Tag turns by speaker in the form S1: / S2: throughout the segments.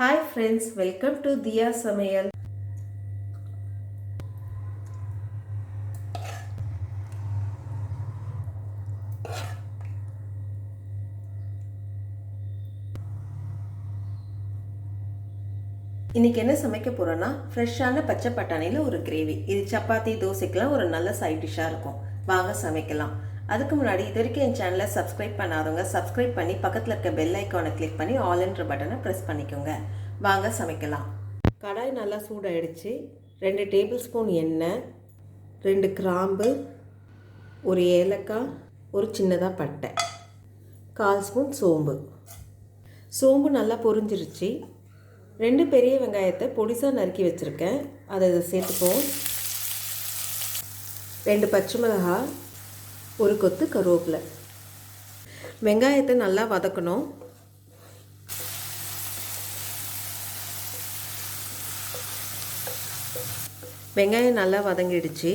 S1: Hi friends, welcome to Diya Samayal. இன்னைக்கு என்ன சமைக்க போறோம்னா ஃப்ரெஷ்ஷான பச்சை பட்டாணியில் ஒரு கிரேவி. இது சப்பாத்தி தோசைக்கெல்லாம் ஒரு நல்ல சைட் டிஷ்ஷாக இருக்கும். வாங்க சமைக்கலாம். அதுக்கு முன்னாடி இது வரைக்கும் என் சேனலை சப்ஸ்கிரைப் பண்ணாதவங்க சப்ஸ்கிரைப் பண்ணி பக்கத்தில் இருக்க பெல் ஐக்கானை கிளிக் பண்ணி ஆல்ன்ற பட்டனை ப்ரெஸ் பண்ணிக்கோங்க. வாங்க சமைக்கலாம். கடாய் நல்லா சூடாயிடுச்சு. 2 டேபிள் ஸ்பூன் எண்ணெய், 2 கிராம்பு, ஒரு ஏலக்காய், ஒரு சின்னதாக பட்டை, 1/4 ஸ்பூன் சோம்பு. சோம்பு நல்லா பொரிஞ்சிருச்சு. 2 பெரிய வெங்காயத்தை பொடிசாக நறுக்கி வச்சுருக்கேன், அதை சேர்த்துப்போம். 2 பச்சை மிளகாய், ஒரு கொத்து கருவேப்பிலை. வெங்காயத்தை நல்லா வதக்கணும். வெங்காயம் நல்லா வதங்கிடுச்சு.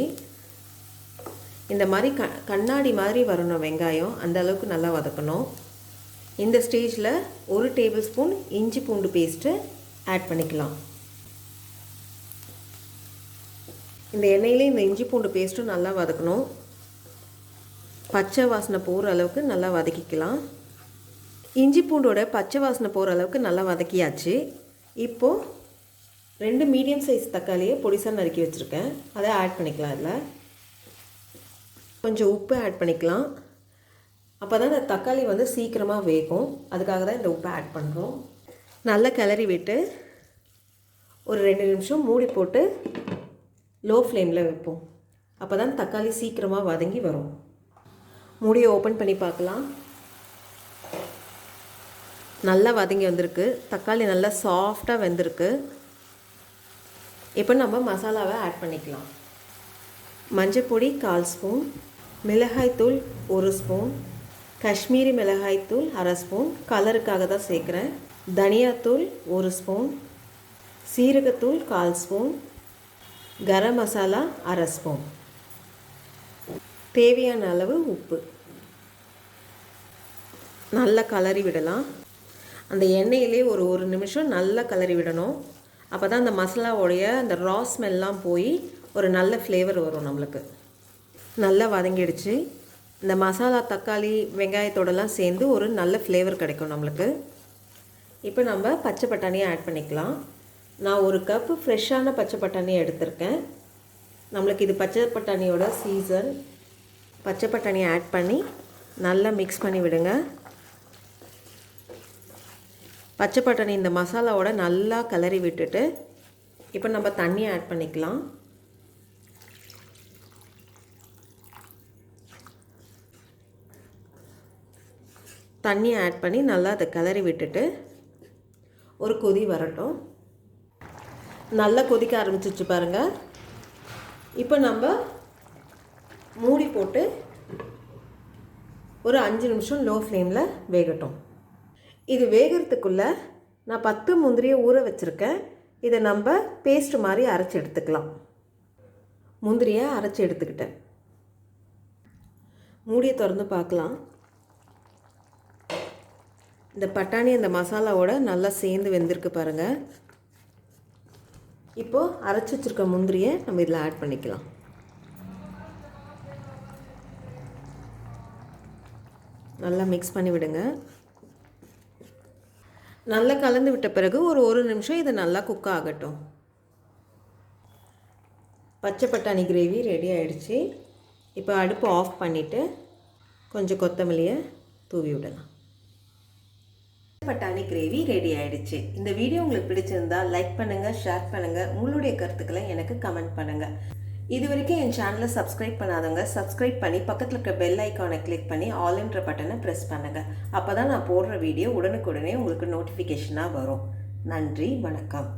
S1: இந்த மாதிரி கண்ணாடி மாதிரி வரணும் வெங்காயம், அந்த அளவுக்கு நல்லா வதக்கணும். இந்த ஸ்டேஜில் 1 டேபிள் ஸ்பூன் இஞ்சி பூண்டு பேஸ்ட்டு ஆட் பண்ணிக்கலாம். இந்த எண்ணெயிலே இந்த இஞ்சி பூண்டு பேஸ்ட்டும் நல்லா வதக்கணும். பச்சை வாசனை போகிற அளவுக்கு நல்லா வதக்கிக்கலாம். இஞ்சி பூண்டோட பச்சை வாசனை போகிற அளவுக்கு நல்லா வதக்கியாச்சு. இப்போது 2 மீடியம் சைஸ் தக்காளியை பொடிசாக நறுக்கி வச்சுருக்கேன், அதை ஆட் பண்ணிக்கலாம். இதில் கொஞ்சம் உப்பு ஆட் பண்ணிக்கலாம். அப்போ தான் இந்த தக்காளி சீக்கிரமாக வேகும், அதுக்காக தான் இந்த உப்பை ஆட் பண்ணுறோம். நல்லா கிளறி விட்டு ஒரு 2 நிமிஷம் மூடி போட்டு லோ ஃப்ளேமில் வைப்போம். அப்போ தான் தக்காளி சீக்கிரமாக வதங்கி வரும். மூடியை ஓப்பன் பண்ணி பார்க்கலாம். நல்லா வதங்கி வந்திருக்கு. தக்காளி நல்லா சாஃப்டாக வெந்திருக்கு. இப்போ நம்ம மசாலாவை ஆட் பண்ணிக்கலாம். மஞ்சப்பொடி 1/4 ஸ்பூன், மிளகாய்த்தூள் 1 ஸ்பூன், காஷ்மீரி மிளகாய்த்தூள் 1/2 ஸ்பூன், கலருக்காக தான் சேர்க்குறேன். தனியாத்தூள் 1 ஸ்பூன், சீரகத்தூள் 1/4 ஸ்பூன், கரம் மசாலா 1/2 ஸ்பூன், தேவையான அளவு உப்பு. நல்லா கலரி விடலாம். அந்த எண்ணெயிலே ஒரு நிமிஷம் நல்லா கலரி விடணும். அப்போ தான் அந்த மசாலாவோடைய அந்த ரா ஸ்மெல்லாம் போய் ஒரு நல்ல ஃப்ளேவர் வரும் நம்மளுக்கு. நல்லா வதங்கிடுச்சு. இந்த மசாலா தக்காளி வெங்காயத்தோடலாம் சேர்ந்து ஒரு நல்ல ஃப்ளேவர் கிடைக்கும் நம்மளுக்கு. இப்போ நம்ம பச்சை பட்டாணியை ஆட் பண்ணிக்கலாம். நான் 1 கப்பு ஃப்ரெஷ்ஷான பச்சை பட்டாணியை எடுத்திருக்கேன். நம்மளுக்கு இது பச்சை பட்டாணியோட சீசன். பச்சை பட்டாணியை ஆட் பண்ணி நல்லா மிக்ஸ் பண்ணி விடுங்க. பச்சை பட்டாணி இந்த மசாலாவோட நல்லா கிளறி விட்டுட்டு இப்போ நம்ம தண்ணியை ஆட் பண்ணிக்கலாம். தண்ணியை ஆட் பண்ணி நல்லா அதை கிளறி விட்டுட்டு ஒரு கொதி வரட்டும். நல்லா கொதிக்க ஆரம்பிச்சிச்சு பாருங்கள். இப்போ நம்ம மூடி போட்டு ஒரு 5 நிமிஷம் லோ ஃப்ளேமில் வேகட்டும். இது வேகிறதுக்குள்ளே நான் 10 முந்திரியை ஊற வச்சுருக்கேன். இதை நம்ம பேஸ்ட் மாதிரி அரைச்சி எடுத்துக்கலாம். முந்திரியை அரைச்சி எடுத்துக்கிட்டேன். மூடியை திறந்து பார்க்கலாம். இந்த பட்டாணி அந்த மசாலாவோட நல்லா சேர்ந்து வெந்திருக்கு பாருங்கள். இப்போது அரைச்சி வச்சுருக்க முந்திரியை நம்ம இதில் ஆட் பண்ணிக்கலாம். நல்லா மிக்ஸ் பண்ணி விடுங்க. நல்லா கலந்து விட்ட பிறகு ஒரு நிமிஷம் இதை நல்லா குக் ஆகட்டும். பச்சை பட்டாணி கிரேவி ரெடி ஆகிடுச்சு. இப்போ அடுப்பு ஆஃப் பண்ணிவிட்டு கொஞ்சம் கொத்தமல்லியை தூவி விடலாம். பட்டாணி கிரேவி ரெடி ஆகிடுச்சு. இந்த வீடியோ உங்களுக்கு பிடிச்சிருந்தா லைக் பண்ணுங்கள், ஷேர் பண்ணுங்கள், உங்களுடைய கருத்துக்களை எனக்கு கமெண்ட் பண்ணுங்கள். இது வரைக்கும் என் சேனலை சப்ஸ்கிரைப் பண்ணாதவங்க சப்ஸ்கிரைப் பண்ணி பக்கத்தில் இருக்க பெல் ஐக்கானை கிளிக் பண்ணி ஆல்ன்ற பட்டனை ப்ரெஸ் பண்ணுங்கள். அப்போ தான் நான் போடுற வீடியோ உடனுக்குடனே உங்களுக்கு நோட்டிஃபிகேஷனாக வரும். நன்றி, வணக்கம்.